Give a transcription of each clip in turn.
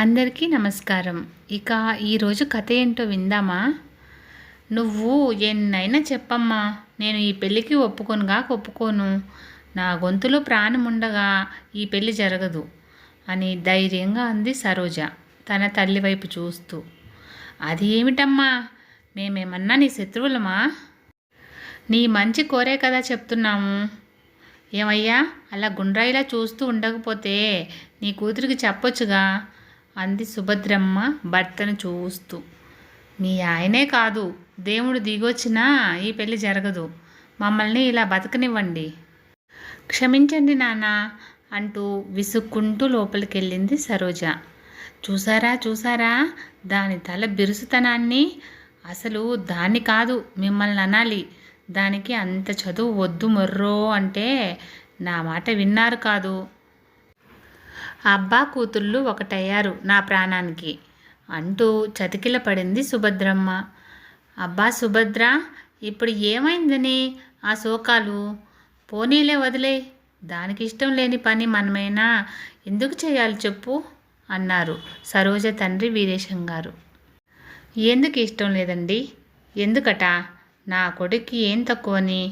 అందరికీ నమస్కారం. ఇక ఈరోజు కథ ఏంటో విందామా? నువ్వు ఎన్నైనా చెప్పమ్మా, నేను ఈ పెళ్ళికి ఒప్పుకోను. నా గొంతులో ప్రాణం ఉండగా ఈ పెళ్ళి జరగదు అని ధైర్యంగా అంది సరోజ తన తల్లి వైపు చూస్తూ. అది ఏమిటమ్మా, మేమేమన్నా నీ శత్రువులమా? నీ మంచి కోరే కదా చెప్తున్నాము. ఏమయ్యా, అలా గుండ్రాయిలా చూస్తూ ఉండకపోతే నీ కూతురికి చెప్పొచ్చుగా అంది సుభద్రమ్మ భర్తను చూస్తూ. మీ ఆయనే కాదు, దేవుడు దిగొచ్చినా ఈ పెళ్ళి జరగదు. మమ్మల్ని ఇలా బతకనివ్వండి. క్షమించండి నాన్న అంటూ విసుక్కుంటూ లోపలికెళ్ళింది సరోజ. చూసారా దాని తల బిరుసుతనాన్ని? అసలు దాన్ని కాదు, మిమ్మల్ని అనాలి. దానికి అంత చదువు వద్దు మొర్రో అంటే నా మాట విన్నారు కాదు. అబ్బా కూతుళ్ళు ఒకటయ్యారు నా ప్రాణానికి అంటూ చతికిల పడింది సుభద్రమ్మ. అబ్బా సుభద్ర, ఇప్పుడు ఏమైందని ఆ శోకాలు? పోనీలే వదిలే, దానికి ఇష్టం లేని పని మనమైనా ఎందుకు చేయాలి చెప్పు అన్నారు సరోజ తండ్రి వీరేశం గారు. ఎందుకు ఇష్టం లేదండి? ఎందుకట? నా కొడుక్కి ఏం తక్కువని?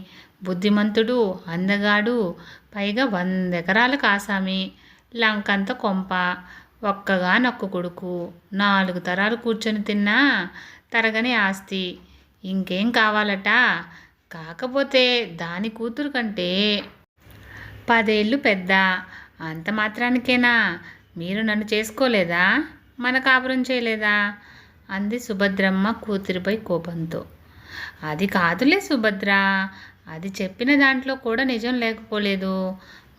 బుద్ధిమంతుడు, అందగాడు, పైగా 100 ఎకరాలకు ఆసామి, లంకంత కొంప, ఒక్కగానొక్క కొడుకు, 4 తరాలు కూర్చొని తిన్నా తరగని ఆస్తి. ఇంకేం కావాలట? కాకపోతే దాని కూతురు కంటే 10 ఏళ్ళు పెద్ద. అంత మాత్రానికేనా మీరు నన్ను చేసుకోలేదా? మన కాపురం చేయలేదా? అంది సుభద్రమ్మ కూతురిపై కోపంతో. అది కాదులే సుభద్ర, అది చెప్పిన దాంట్లో కూడా నిజం లేకపోలేదు.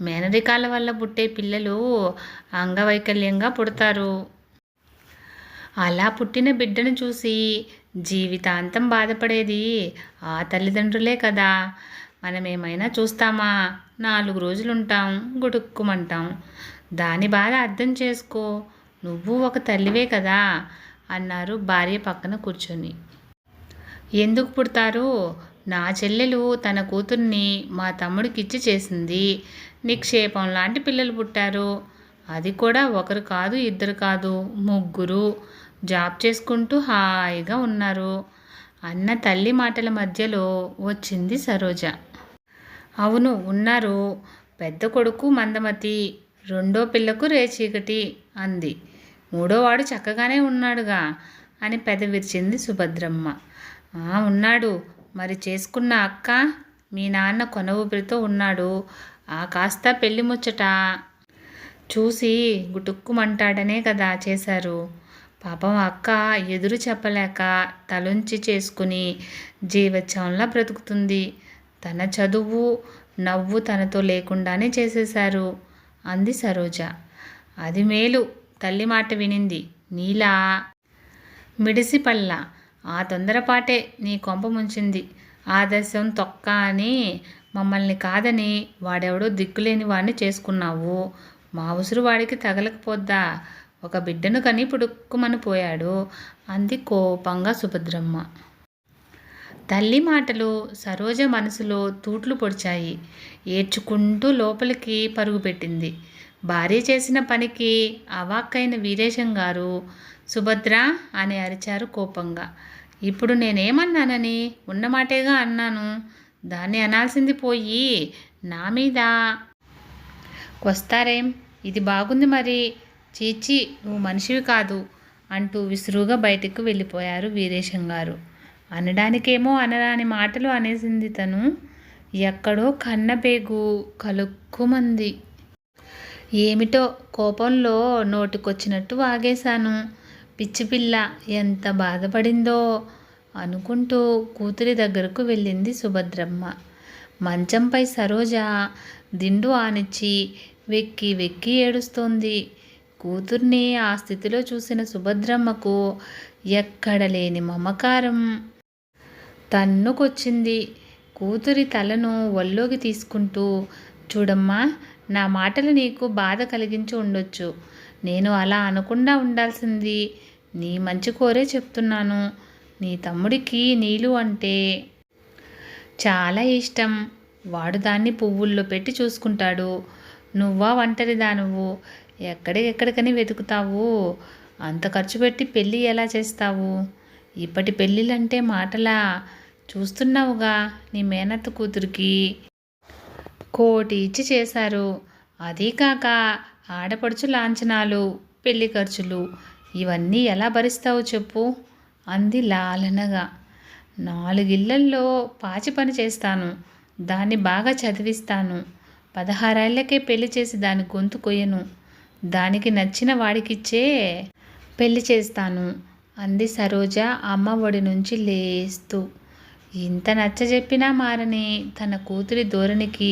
మేనరికాల వల్ల పుట్టే పిల్లలు అంగవైకల్యంగా పుడతారు. అలా పుట్టిన బిడ్డను చూసి జీవితాంతం బాధపడేది ఆ తల్లిదండ్రులే కదా. మనమేమైనా చూస్తామా? 4 రోజులుంటాం, గుడుక్కుమంటాం. దాని బాధ అర్థం చేసుకో. నువ్వు ఒక తల్లివే కదా అన్నారు భార్య పక్కన కూర్చొని. ఎందుకు పుడతారు? నా చెల్లెలు తన కూతుర్ని మా తమ్ముడికిచ్చి చేసింది. నిక్షేపం లాంటి పిల్లలు పుట్టారు. అది కూడా ఒకరు కాదు, 2 కాదు, 3. జాబ్ చేసుకుంటూ హాయిగా ఉన్నారు అన్న తల్లి మాటల మధ్యలో వచ్చింది సరోజ. అవును ఉన్నారు. పెద్ద కొడుకు మందమతి, రెండో పిల్లకు రేచీకటి అంది. 3వ వాడు చక్కగానే ఉన్నాడుగా అని పెదవిరిచింది సుభద్రమ్మ. ఉన్నాడు. మరి చేసుకున్న అక్క, మీ నాన్న కొన ఊపిరితో ఉన్నాడు. ఆ కాస్త పెళ్లి ముచ్చట చూసి గుటుక్కుమంటాడనే కదా చేశారు. పాపం అక్క ఎదురు చెప్పలేక తలుంచి చేసుకుని జీవత్సవంలా బ్రతుకుతుంది. తన చదువు నవ్వు తనతో లేకుండానే చేసేశారు అంది సరోజ. అది మేలు, తల్లి మాట వినింది. నీలా మిడిసిపల్ల ఆ తొందరపాటే నీ కొంప ముంచింది. ఆదర్శం తొక్క అని మమ్మల్ని కాదని వాడెవడో దిక్కులేని వాడిని చేసుకున్నావు. మా ఉసురు వాడికి తగలకపోద్దా? ఒక బిడ్డను కని పుడుక్కుమని పోయాడు అంది కోపంగా సుభద్రమ్మ. తల్లి మాటలు సరోజ మనసులో తూట్లు పొడిచాయి. ఏడ్చుకుంటూ లోపలికి పరుగు పెట్టింది. భార్య చేసిన పనికి అవాక్కైన వీరేశం గారు సుభద్ర అని అరిచారు కోపంగా. ఇప్పుడు నేనేమన్నానని? ఉన్నమాటేగా అన్నాను. దాన్ని అనాల్సింది పోయి నా మీద కొస్తారేం? ఇది బాగుంది మరి. చీచి, నువ్వు మనిషివి కాదు అంటూ విసురుగా బయటకు వెళ్ళిపోయారు వీరేశం గారు. అనడానికేమో అనరాని మాటలు అనేసింది తను. ఎక్కడో కన్నబేగు కలుక్కుమంది. ఏమిటో కోపంలో నోటికొచ్చినట్టు వాగేశాను. పిచ్చిపిల్ల ఎంత బాధపడిందో అనుకుంటూ కూతురి దగ్గరకు వెళ్ళింది సుభద్రమ్మ. మంచంపై సరోజ దిండు ఆనిచ్చి వెక్కి వెక్కి ఏడుస్తోంది. కూతుర్ని ఆ స్థితిలో చూసిన సుభద్రమ్మకు ఎక్కడ లేని మమకారం తన్నుకొచ్చింది. కూతురి తలను ఒళ్ళోకి తీసుకుంటూ, చూడమ్మా, నా మాటలు నీకు బాధ కలిగించి ఉండొచ్చు. నేను అలా అనకుండా ఉండాల్సింది. నీ మంచి కోరే చెప్తున్నాను. నీ తమ్ముడికి నీలు అంటే చాలా ఇష్టం. వాడు దాన్ని పువ్వుల్లో పెట్టి చూసుకుంటాడు. నువ్వా ఒంటరిదానువు. ఎక్కడికెక్కడికని వెతుకుతావు? అంత ఖర్చు పెట్టి పెళ్ళి ఎలా చేస్తావు? ఇప్పటి పెళ్ళిళ్ళంటే మాటలా? చూస్తున్నావుగా నీ మేనత్త కూతురికి 1,00,00,000 ఇచ్చి చేశారు. అదీ కాక ఆడపడుచు లాంఛనాలు, పెళ్లి ఖర్చులు ఇవన్నీ ఎలా భరిస్తావు చెప్పు అంది లాలనగా. 4 ఇళ్లల్లో పాచి పని చేస్తాను. దాన్ని బాగా చదివిస్తాను. 16 ఏళ్లకే పెళ్లి చేసి దాని గొంతు కొయ్యను. దానికి నచ్చిన వాడికిచ్చే పెళ్లి చేస్తాను అంది సరోజ అమ్మ ఒడి నుంచి లేస్తూ. ఇంత నచ్చజెప్పినా మారని తన కూతురి ధోరణికి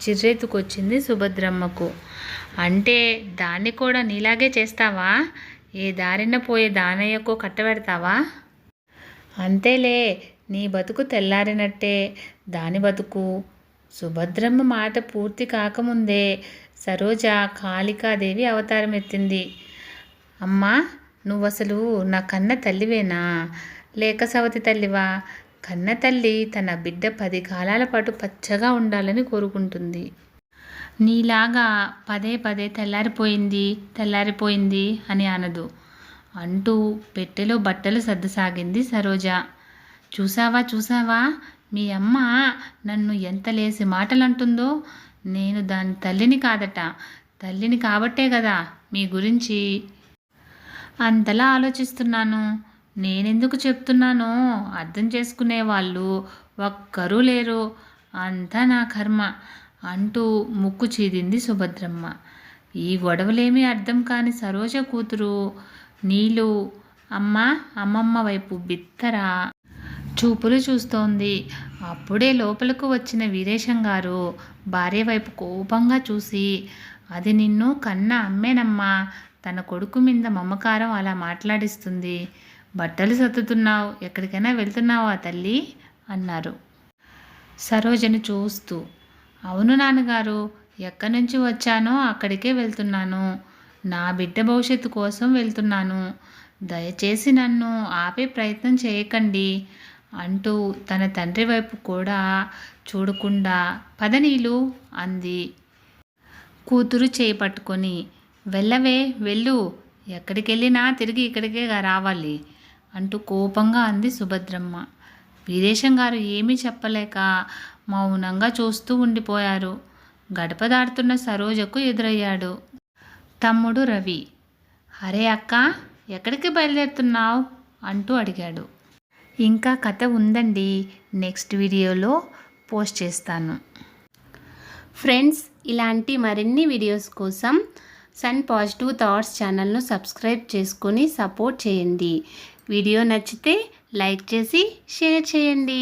చిర్రెత్తుకొచ్చింది సుభద్రమ్మకు. అంటే దాన్ని కూడా నీలాగే చేస్తావా? ఏ దారిన పోయే దానయ్యకో కట్టబెడతావా? అంతేలే, నీ బతుకు తెల్లారినట్టే దాని బతుకు. సుభద్రమ్మ మాట పూర్తి కాకముందే సరోజ కాళికాదేవి అవతారమెత్తింది. అమ్మా, నువ్వసలు నా కన్న తల్లివేనా, లేక సవతి తల్లివా? కన్న తల్లి తన బిడ్డ 10 కాలాల పాటు పచ్చగా ఉండాలని కోరుకుంటుంది. నీలాగా పదే పదే తెల్లారిపోయింది అని అనదు అంటూ పెట్టెలో బట్టలు సర్దసాగింది సరోజ. చూసావా మీ అమ్మ నన్ను ఎంత లేసి మాటలంటుందో? నేను దాని తల్లిని కాదట. తల్లిని కాబట్టే కదా మీ గురించి అంతలా ఆలోచిస్తున్నాను. నేనెందుకు చెప్తున్నానో అర్థం చేసుకునేవాళ్ళు ఒక్కరూ లేరు. అంతా నా కర్మ అంటూ ముక్కు చీదింది సుభద్రమ్మ. ఈ గొడవలేమీ అర్థం కాని సరోజ కూతురు నీలు అమ్మమ్మ వైపు బిత్తర చూపులు చూస్తోంది. అప్పుడే లోపలకు వచ్చిన వీరేశం గారు భార్య వైపు కోపంగా చూసి, అది నిన్ను కన్న అమ్మేనమ్మా. తన కొడుకు మీద మమకారం అలా మాట్లాడిస్తుంది. బట్టలు సర్దుతున్నావు, ఎక్కడికైనా వెళ్తున్నావా తల్లి అన్నారు సరోజను చూస్తూ. అవును నాన్నగారు, ఎక్కడి నుంచి వచ్చానో అక్కడికే వెళ్తున్నాను. నా బిడ్డ భవిష్యత్తు కోసం వెళ్తున్నాను. దయచేసి నన్ను ఆపే ప్రయత్నం చేయకండి అంటూ తన తండ్రి వైపు కూడా చూడకుండా పద నీలు అంది కూతురు చేయి పట్టుకొని. వెళ్ళవే వెళ్ళు, ఎక్కడికెళ్ళినా తిరిగి ఇక్కడికే రావాలి అంటూ కోపంగా అంది సుభద్రమ్మ. వీరేశం గారు ఏమీ చెప్పలేక మౌనంగా చూస్తూ ఉండిపోయారు. గడప దాటుతున్న సరోజకు ఎదురయ్యాడు తమ్ముడు రవి. అరే అక్క, ఎక్కడికి బయలుదేరుతున్నావు అంటూ అడిగాడు. ఇంకా కథ ఉందండి, నెక్స్ట్ వీడియోలో పోస్ట్ చేస్తాను. ఫ్రెండ్స్, ఇలాంటి మరిన్ని వీడియోస్ కోసం సన్ పాజిటివ్ థాట్స్ ఛానల్ను సబ్స్క్రైబ్ చేసుకొని సపోర్ట్ చేయండి. వీడియో నచ్చితే లైక్ చేసి షేర్ చేయండి.